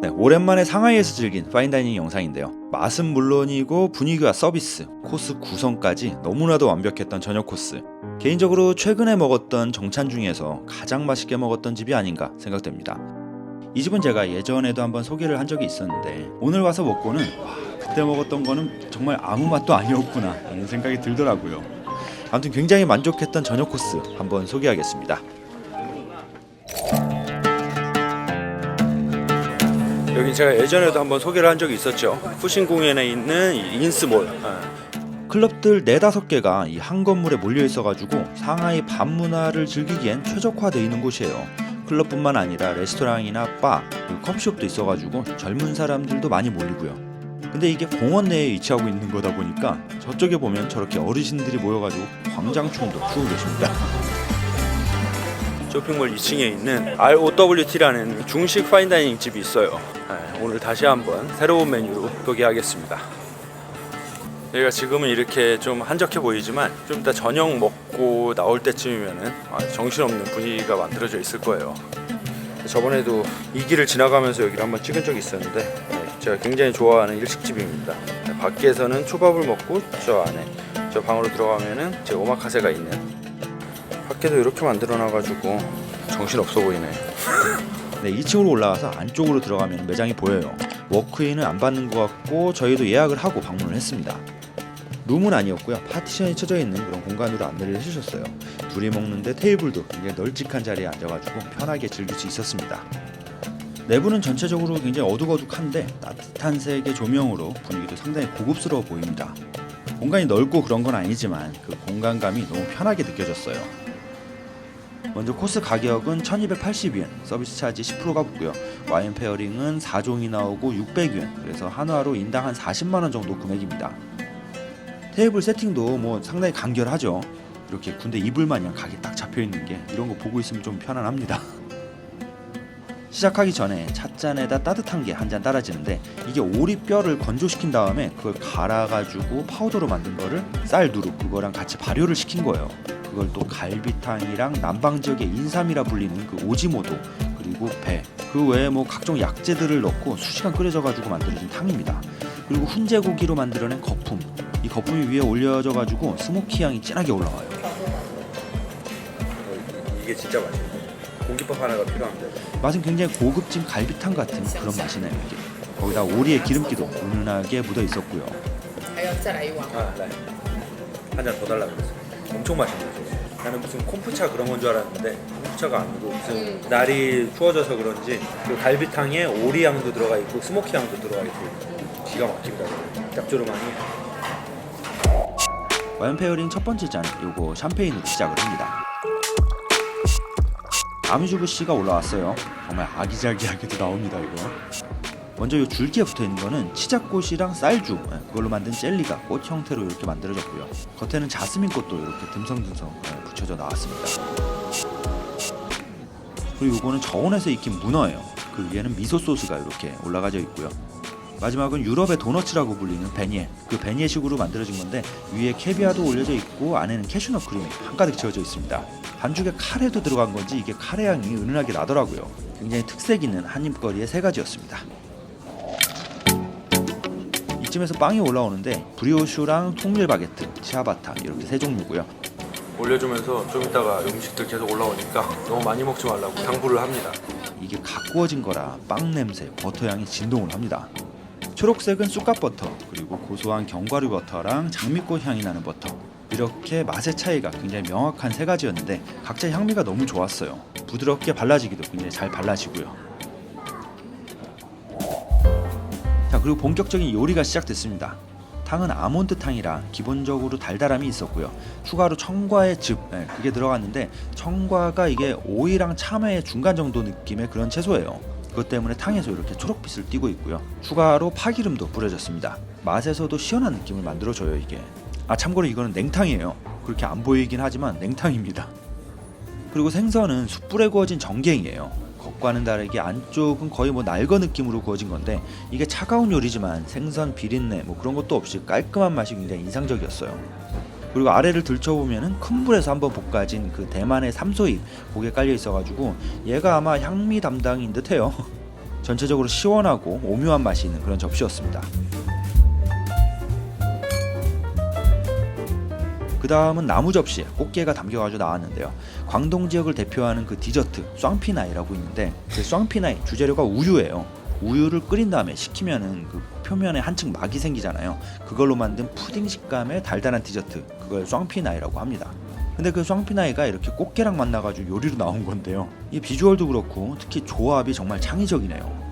네, 오랜만에 상하이에서 즐긴 파인다이닝 영상인데요. 맛은 물론이고 분위기와 서비스, 코스 구성까지 너무나도 완벽했던 저녁 코스. 개인적으로 최근에 먹었던 정찬 중에서 가장 맛있게 먹었던 집이 아닌가 생각됩니다. 이 집은 제가 예전에도 한번 소개를 한 적이 있었는데 오늘 와서 먹고는 그때 먹었던 거는 정말 아무 맛도 아니었구나 라는 생각이 들더라고요. 아무튼 굉장히 만족했던 저녁 코스 한번 소개하겠습니다. 여기 제가 예전에도 한번 소개를 한 적이 있었죠. 후신공연에 있는 인스몰. 클럽들 4-5개가 이 한 건물에 몰려 있어가지고 상하이 밤 문화를 즐기기엔 최적화되어 있는 곳이에요. 클럽뿐만 아니라 레스토랑이나 바, 그리고 커피숍도 있어가지고 젊은 사람들도 많이 몰리고요. 근데 이게 공원 내에 위치하고 있는 거다 보니까 저쪽에 보면 저렇게 어르신들이 모여가지고 광장춤도 추고 계십니다. 쇼핑몰 2층에 있는 ROWT라는 중식 파인다이닝 집이 있어요. 오늘 다시 한번 새로운 메뉴로 소개하겠습니다. 여기가 지금은 이렇게 좀 한적해 보이지만 좀 이따 저녁 먹고 나올 때쯤이면은 정신없는 분위기가 만들어져 있을 거예요. 저번에도 이 길을 지나가면서 여기를 한번 찍은 적이 있었는데 제가 굉장히 좋아하는 일식집입니다. 밖에서는 초밥을 먹고 저 안에 저 방으로 들어가면은 제 오마카세가 있는, 밖에도 이렇게 만들어놔가지고 정신없어 보이네. 네, 2층으로 올라가서 안쪽으로 들어가면 매장이 보여요. 워크인은 안 받는 것 같고 저희도 예약을 하고 방문을 했습니다. 룸은 아니었고요. 파티션이 쳐져 있는 그런 공간으로 안내를 해주셨어요. 둘이 먹는데 테이블도 굉장히 널찍한 자리에 앉아가지고 편하게 즐길 수 있었습니다. 내부는 전체적으로 굉장히 어둑어둑한데 따뜻한 색의 조명으로 분위기도 상당히 고급스러워 보입니다. 공간이 넓고 그런 건 아니지만 그 공간감이 너무 편하게 느껴졌어요. 먼저 코스 가격은 1280엔, 서비스 차지 10%가 붙고요. 와인 페어링은 4종이 나오고 600엔, 그래서 한화로 인당 한 40만원 정도 금액입니다. 테이블 세팅도 뭐 상당히 간결하죠. 이렇게 군대 이불 마냥 각이 딱 잡혀있는 게 이런 거 보고 있으면 좀 편안합니다. 시작하기 전에 찻잔에다 따뜻한 게 한 잔 따라지는데 이게 오리뼈를 건조시킨 다음에 그걸 갈아가지고 파우더로 만든 거를 쌀 누룩 그거랑 같이 발효를 시킨 거예요. 그걸 또 갈비탕이랑 남방 지역의 인삼이라 불리는 그 오지모도, 그리고 배, 그 외에 뭐 각종 약재들을 넣고 수시간 끓여져가지고 만들어진 탕입니다. 그리고 훈제고기로 만들어낸 거품, 이 거품이 위에 올려져 가지고 스모키 향이 진하게 올라와요. 이게 진짜 맛있네. 공깃밥 하나가 필요한데. 맛은 굉장히 고급진 갈비탕 같은 그런 맛이네요. 이게. 거기다 오리의 기름기도 은은하게 묻어 있었고요. 한 잔 더 달라 그랬어. 엄청 맛있네요. 나는 무슨 콤프차 그런 건 줄 알았는데 콤프차가 아니고 무슨 날이 추워져서 그런지 그 갈비탕에 오리 향도 들어가 있고 스모키 향도 들어가 있고 기가 막힙니다. 짭조름하니. 와인 페어링 첫 번째 잔, 요거 샴페인으로 시작을 합니다. 아미주부씨가 올라왔어요. 정말 아기자기하게도 나옵니다. 이거. 먼저 이 줄기에 붙어있는 거는 치자꽃이랑 쌀주, 그걸로 만든 젤리가 꽃 형태로 이렇게 만들어졌고요. 겉에는 자스민 꽃도 이렇게 듬성듬성 붙여져 나왔습니다. 그리고 이거는 저온에서 익힌 문어예요. 그 위에는 미소 소스가 이렇게 올라가져 있고요. 마지막은 유럽의 도너츠라고 불리는 베니에, 그 베니에식으로 만들어진 건데 위에 캐비아도 올려져 있고 안에는 캐슈넛 크림이 한가득 채워져 있습니다. 반죽에 카레도 들어간 건지 이게 카레 향이 은은하게 나더라고요. 굉장히 특색 있는 한입거리의 3가지였습니다. 이쯤에서 빵이 올라오는데 브리오슈랑 통밀 바게트, 치아바타 이렇게 3종류고요. 올려주면서 좀 이따가 음식들 계속 올라오니까 너무 많이 먹지 말라고 당부를 합니다. 이게 갓 구워진 거라 빵 냄새, 버터 향이 진동을 합니다. 초록색은 쑥갓버터, 그리고 고소한 견과류 버터랑 장미꽃 향이 나는 버터, 이렇게 맛의 차이가 굉장히 명확한 3가지였는데 각자 향미가 너무 좋았어요. 부드럽게 발라지기도 굉장히 잘 발라지고요. 자, 그리고 본격적인 요리가 시작됐습니다. 탕은 아몬드 탕이라 기본적으로 달달함이 있었고요. 추가로 청과의 즙, 그게 들어갔는데 청과가 이게 오이랑 참외의 중간 정도 느낌의 그런 채소예요. 그것 때문에 탕에서 이렇게 초록빛을 띠고 있고요. 추가로 파기름도 뿌려졌습니다. 맛에서도 시원한 느낌을 만들어줘요 이게. 참고로 이거는 냉탕이에요. 그렇게 안 보이긴 하지만 냉탕입니다. 그리고 생선은 숯불에 구워진 정갱이에요. 겉과는 다르게 안쪽은 거의 뭐 날거 느낌으로 구워진 건데 이게 차가운 요리지만 생선 비린내 뭐 그런 것도 없이 깔끔한 맛이 굉장히 인상적이었어요. 그리고 아래를 들춰보면은 큰 불에서 한번 볶아진 그 대만의 삼소잎, 고게 깔려 있어가지고 얘가 아마 향미 담당인 듯해요. 전체적으로 시원하고 오묘한 맛이 있는 그런 접시였습니다. 그 다음은 나무 접시에 꽃게가 담겨가지고 나왔는데요. 광동 지역을 대표하는 그 디저트 쌍피나이라고 있는데, 그 쌍피나이 주재료가 우유예요. 우유를 끓인 다음에 식히면은 그 표면에 한층 막이 생기잖아요. 그걸로 만든 푸딩 식감의 달달한 디저트, 그걸 쌍피나이라고 합니다. 근데 그 쌍피나이가 이렇게 꽃게랑 만나가지고 요리로 나온 건데요. 이 비주얼도 그렇고 특히 조합이 정말 창의적이네요.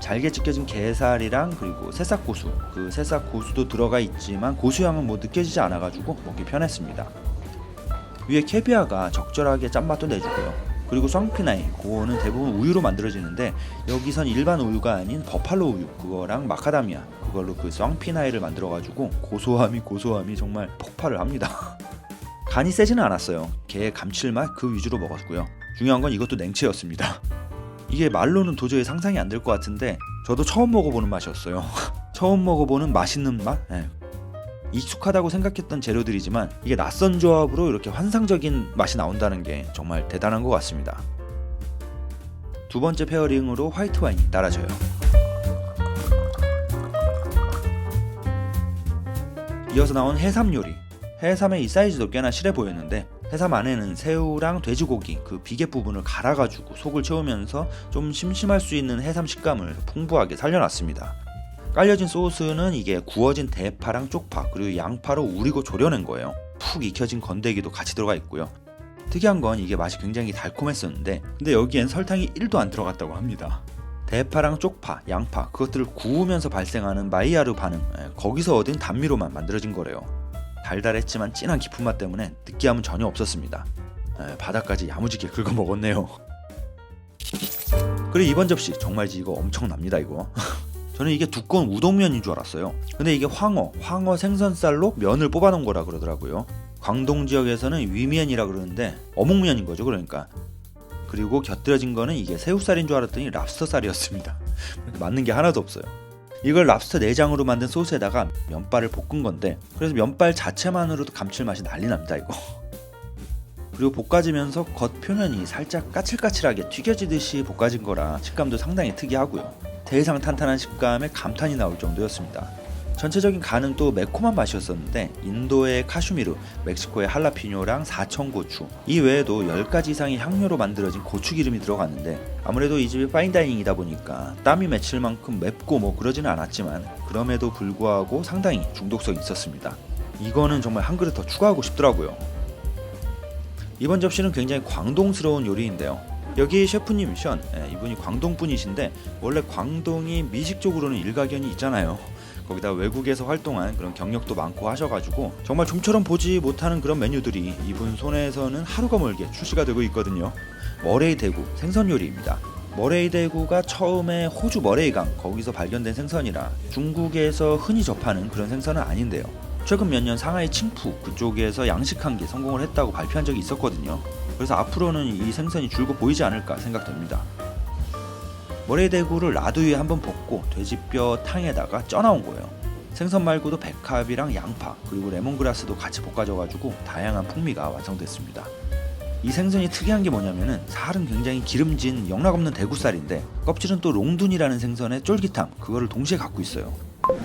잘게 찢겨진 게살이랑 그리고 새싹고수, 그 새싹고수도 들어가 있지만 고수향은 뭐 느껴지지 않아가지고 먹기 편했습니다. 위에 캐비아가 적절하게 짠맛도 내주고요. 그리고 쌍피나이, 그거는 대부분 우유로 만들어지는데 여기선 일반 우유가 아닌 버팔로 우유, 그거랑 마카다미아, 그걸로 그 쌍피나이를 만들어가지고 고소함이 정말 폭발을 합니다. 간이 세지는 않았어요. 게의 감칠맛 그 위주로 먹었고요. 중요한 건 이것도 냉채였습니다. 이게 말로는 도저히 상상이 안 될 것 같은데 저도 처음 먹어보는 맛이었어요. 처음 먹어보는 맛있는 맛? 네. 익숙하다고 생각했던 재료들이지만 이게 낯선 조합으로 이렇게 환상적인 맛이 나온다는 게 정말 대단한 것 같습니다. 두 번째 페어링으로 화이트 와인이 따라져요. 이어서 나온 해삼 요리. 해삼의 이 사이즈도 꽤나 실해 보였는데 해삼 안에는 새우랑 돼지고기 그 비계 부분을 갈아가지고 속을 채우면서 좀 심심할 수 있는 해삼 식감을 풍부하게 살려놨습니다. 깔려진 소스는 이게 구워진 대파랑 쪽파 그리고 양파로 우리고 졸여낸 거예요. 푹 익혀진 건더기도 같이 들어가 있고요. 특이한 건 이게 맛이 굉장히 달콤했었는데 근데 여기엔 설탕이 1도 안 들어갔다고 합니다. 대파랑 쪽파, 양파 그것들을 구우면서 발생하는 마이야르 반응, 거기서 얻은 단미로만 만들어진 거래요. 달달했지만 진한 깊은 맛 때문에 느끼함은 전혀 없었습니다. 바닥까지 야무지게 긁어 먹었네요. 그리고 이번 접시 정말지 이거 엄청납니다 이거. 저는 이게 두꺼운 우동면인 줄 알았어요. 근데 이게 황어 생선살로 면을 뽑아놓은 거라 그러더라고요. 광동 지역에서는 위면이라 그러는데 어묵면인 거죠 그러니까. 그리고 곁들여진 거는 이게 새우살인 줄 알았더니 랍스터살이었습니다. 맞는 게 하나도 없어요. 이걸 랍스터 내장으로 만든 소스에다가 면발을 볶은 건데 그래서 면발 자체만으로도 감칠맛이 난리 납니다 이거. 그리고 볶아지면서 겉 표면이 살짝 까칠까칠하게 튀겨지듯이 볶아진 거라 식감도 상당히 특이하고요. 대상 탄탄한 식감에 감탄이 나올 정도였습니다. 전체적인 간은 또 매콤한 맛이었었는데 인도의 카슈미르, 멕시코의 할라피뇨랑 사천고추 이 외에도 10가지 이상의 향료로 만들어진 고추기름이 들어갔는데 아무래도 이 집이 파인다이닝이다 보니까 땀이 맺힐 만큼 맵고 뭐 그러지는 않았지만 그럼에도 불구하고 상당히 중독성이 있었습니다. 이거는 정말 한 그릇 더 추가하고 싶더라고요. 이번 접시는 굉장히 광동스러운 요리인데요. 여기 셰프님 션, 이분이 광동 분이신데 원래 광동이 미식 쪽으로는 일가견이 있잖아요. 거기다 외국에서 활동한 그런 경력도 많고 하셔가지고 정말 좀처럼 보지 못하는 그런 메뉴들이 이분 손에서는 하루가 멀게 출시가 되고 있거든요. 머레이 대구 생선 요리입니다. 머레이 대구가 처음에 호주 머레이강 거기서 발견된 생선이라 중국에서 흔히 접하는 그런 생선은 아닌데요. 최근 몇 년 상하이 칭푸 그쪽에서 양식한 게 성공을 했다고 발표한 적이 있었거든요. 그래서 앞으로는 이 생선이 줄곧 보이지 않을까 생각됩니다. 머레이 대구를 라드 위에 한번 볶고 돼지뼈 탕에다가 쪄나온 거예요. 생선 말고도 백합이랑 양파 그리고 레몬그라스도 같이 볶아져가지고 다양한 풍미가 완성됐습니다. 이 생선이 특이한 게 뭐냐면은 살은 굉장히 기름진 영락없는 대구살인데 껍질은 또 롱둔이라는 생선의 쫄깃함 그거를 동시에 갖고 있어요.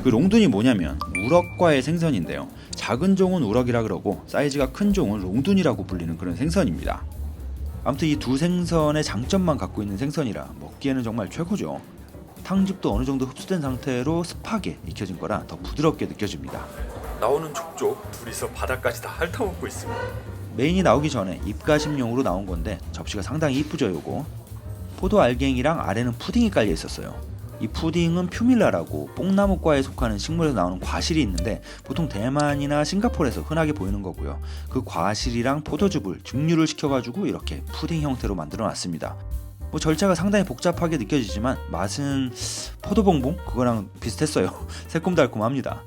그 롱둔이 뭐냐면 우럭과의 생선인데요. 작은 종은 우럭이라 그러고 사이즈가 큰 종은 롱둔이라고 불리는 그런 생선입니다. 아무튼 이 두 생선의 장점만 갖고 있는 생선이라 먹기에는 정말 최고죠. 탕즙도 어느 정도 흡수된 상태로 습하게 익혀진 거라 더 부드럽게 느껴집니다. 나오는 족족 둘이서 바닥까지 다 핥아먹고 있습니다. 메인이 나오기 전에 입가심용으로 나온 건데 접시가 상당히 이쁘죠 요거. 포도 알갱이랑 아래는 푸딩이 깔려 있었어요. 이 푸딩은 퓨밀라라고 뽕나무과에 속하는 식물에서 나오는 과실이 있는데 보통 대만이나 싱가포르에서 흔하게 보이는 거고요. 그 과실이랑 포도즙을 증류를 시켜가지고 이렇게 푸딩 형태로 만들어 놨습니다. 뭐 절차가 상당히 복잡하게 느껴지지만 맛은 포도봉봉 그거랑 비슷했어요. 새콤달콤합니다.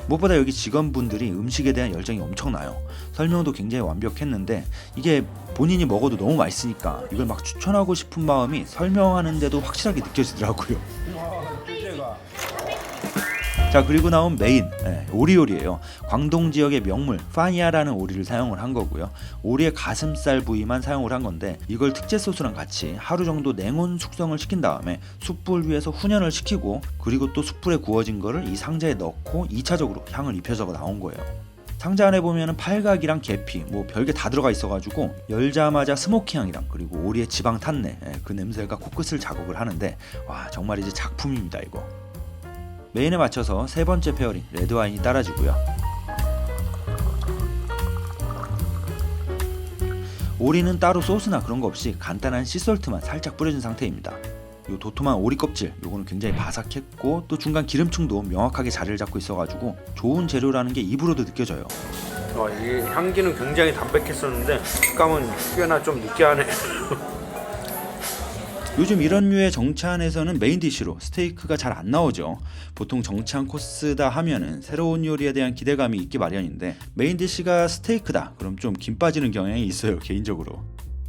무엇보다 여기 직원분들이 음식에 대한 열정이 엄청나요. 설명도 굉장히 완벽했는데 이게 본인이 먹어도 너무 맛있으니까 이걸 막 추천하고 싶은 마음이 설명하는데도 확실하게 느껴지더라고요. 자, 그리고 나온 메인 오리 요리예요. 광동 지역의 명물 파니아라는 오리를 사용을 한 거고요. 오리의 가슴살 부위만 사용을 한 건데 이걸 특제 소스랑 같이 하루 정도 냉온 숙성을 시킨 다음에 숯불 위에서 훈연을 시키고 그리고 또 숯불에 구워진 거를 이 상자에 넣고 2차적으로 향을 입혀서 나온 거예요. 상자 안에 보면은 팔각이랑 계피 뭐 별게 다 들어가 있어가지고 열자마자 스모키 향이랑 그리고 오리의 지방 탄내 그 냄새가 코끝을 자극을 하는데 와 정말 이제 작품입니다 이거. 메인에 맞춰서 세 번째 페어링 레드와인이 따라지고요. 오리는 따로 소스나 그런 거 없이 간단한 씨솔트만 살짝 뿌려준 상태입니다. 요 도톰한 오리 껍질 요거는 굉장히 바삭했고 또 중간 기름층도 명확하게 자리를 잡고 있어가지고 좋은 재료라는 게 입으로도 느껴져요. 이 향기는 굉장히 담백했었는데 식감은 꽤나 좀 느끼하네. 요즘 이런 류의 정찬에서는 메인 디쉬로 스테이크가 잘 안 나오죠. 보통 정찬 코스다 하면은 새로운 요리에 대한 기대감이 있기 마련인데 메인 디쉬가 스테이크다 그럼 좀 김 빠지는 경향이 있어요 개인적으로.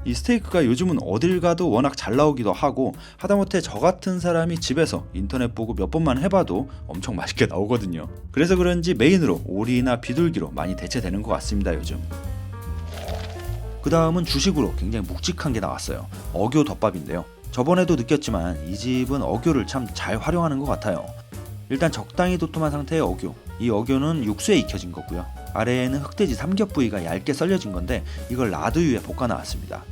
이 스테이크가 요즘은 어딜 가도 워낙 잘 나오기도 하고 하다못해 저 같은 사람이 집에서 인터넷 보고 몇 번만 해봐도 엄청 맛있게 나오거든요. 그래서 그런지 메인으로 오리나 비둘기로 많이 대체되는 것 같습니다 요즘. 그 다음은 주식으로 굉장히 묵직한 게 나왔어요. 어교 덮밥인데요. 저번에도 느꼈지만 이 집은 어교를 참 잘 활용하는 것 같아요. 일단 적당히 도톰한 상태의 어교. 이 어교는 육수에 익혀진 거고요. 아래에는 흑돼지 삼겹 부위가 얇게 썰려진 건데 이걸 라드유에 볶아 나왔습니다.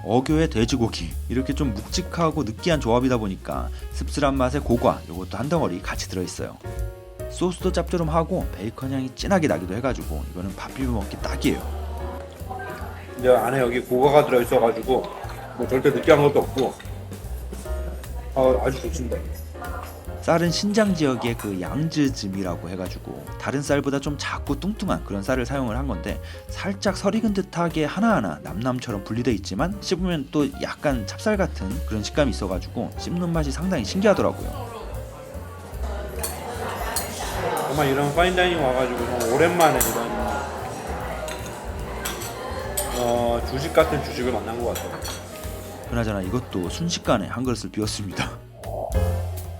어교에 돼지고기 이렇게 좀 묵직하고 느끼한 조합이다 보니까 씁쓸한 맛에 고과 요것도 한 덩어리 같이 들어있어요. 소스도 짭조름하고 베이컨 향이 진하게 나기도 해가지고 이거는 밥 비벼 먹기 딱이에요. 이제 안에 여기 고가가 들어있어가지고 뭐 절대 느끼한 것도 없고 아주 좋습니다. 쌀은 신장 지역의 그 양즈즘이라고 해가지고 다른 쌀보다 좀 작고 뚱뚱한 그런 쌀을 사용을 한 건데 살짝 설익은 듯하게 하나하나 남남처럼 분리돼 있지만 씹으면 또 약간 찹쌀 같은 그런 식감이 있어가지고 씹는 맛이 상당히 신기하더라고요. 정말 이런 파인다이닝 와가지고 정말 오랜만에 이런 주식 같은 주식을 만난 것 같아요. 그나저나 이것도 순식간에 한 그릇을 비웠습니다.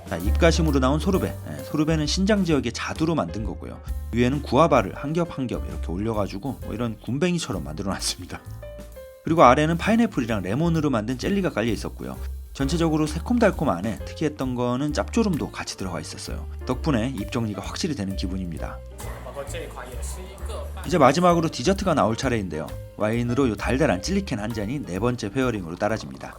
자, 입가심으로 나온 소르베. 소르베는 신장 지역의 자두로 만든 거고요. 위에는 구아바를 한 겹 한 겹 이렇게 올려가지고 뭐 이런 굼벵이처럼 만들어놨습니다. 그리고 아래는 파인애플이랑 레몬으로 만든 젤리가 깔려 있었고요. 전체적으로 새콤달콤 안에 특이했던 거는 짭조름도 같이 들어가 있었어요. 덕분에 입 정리가 확실히 되는 기분입니다. 이제 마지막으로 디저트가 나올 차례인데요. 와인으로 요 달달한 찔리캔 한 잔이 네 번째 페어링으로 따라집니다.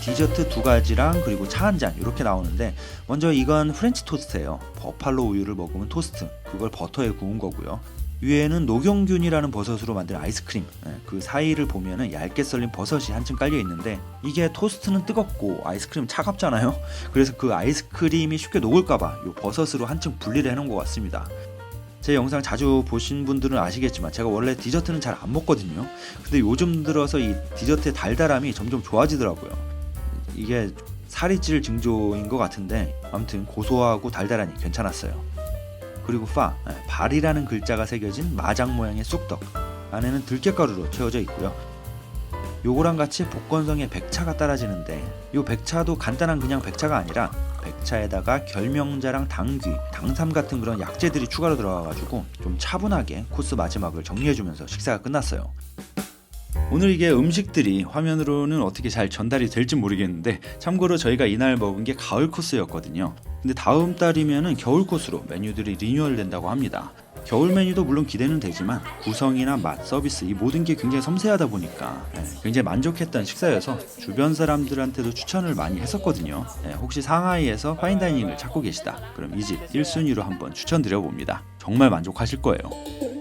디저트 두 가지랑 그리고 차 한 잔 이렇게 나오는데 먼저 이건 프렌치 토스트예요. 버팔로 우유를 머금은 토스트, 그걸 버터에 구운 거고요. 위에는 녹용균이라는 버섯으로 만든 아이스크림, 그 사이를 보면은 얇게 썰린 버섯이 한층 깔려 있는데 이게 토스트는 뜨겁고 아이스크림 차갑잖아요. 그래서 그 아이스크림이 쉽게 녹을까봐 이 버섯으로 한층 분리를 해놓은 것 같습니다. 제 영상 자주 보신 분들은 아시겠지만 제가 원래 디저트는 잘 안 먹거든요. 근데 요즘 들어서 이 디저트의 달달함이 점점 좋아지더라고요. 이게 살이 찔 징조인 것 같은데 아무튼 고소하고 달달하니 괜찮았어요. 그리고 발이라는 글자가 새겨진 마장 모양의 쑥떡, 안에는 들깨가루로 채워져 있고요. 요거랑 같이 복건성의 백차가 따라지는데 요 백차도 간단한 그냥 백차가 아니라 백차에다가 결명자랑 당귀, 당삼 같은 그런 약재들이 추가로 들어가가지고 좀 차분하게 코스 마지막을 정리해주면서 식사가 끝났어요. 오늘 이게 음식들이 화면으로는 어떻게 잘 전달이 될지 모르겠는데 참고로 저희가 이날 먹은 게 가을 코스였거든요. 근데 다음 달이면은 겨울 코스로 메뉴들이 리뉴얼 된다고 합니다. 겨울 메뉴도 물론 기대는 되지만 구성이나 맛, 서비스 이 모든 게 굉장히 섬세하다 보니까 굉장히 만족했던 식사여서 주변 사람들한테도 추천을 많이 했었거든요. 혹시 상하이에서 파인다이닝을 찾고 계시다 그럼 이 집 1순위로 한번 추천드려봅니다. 정말 만족하실 거예요.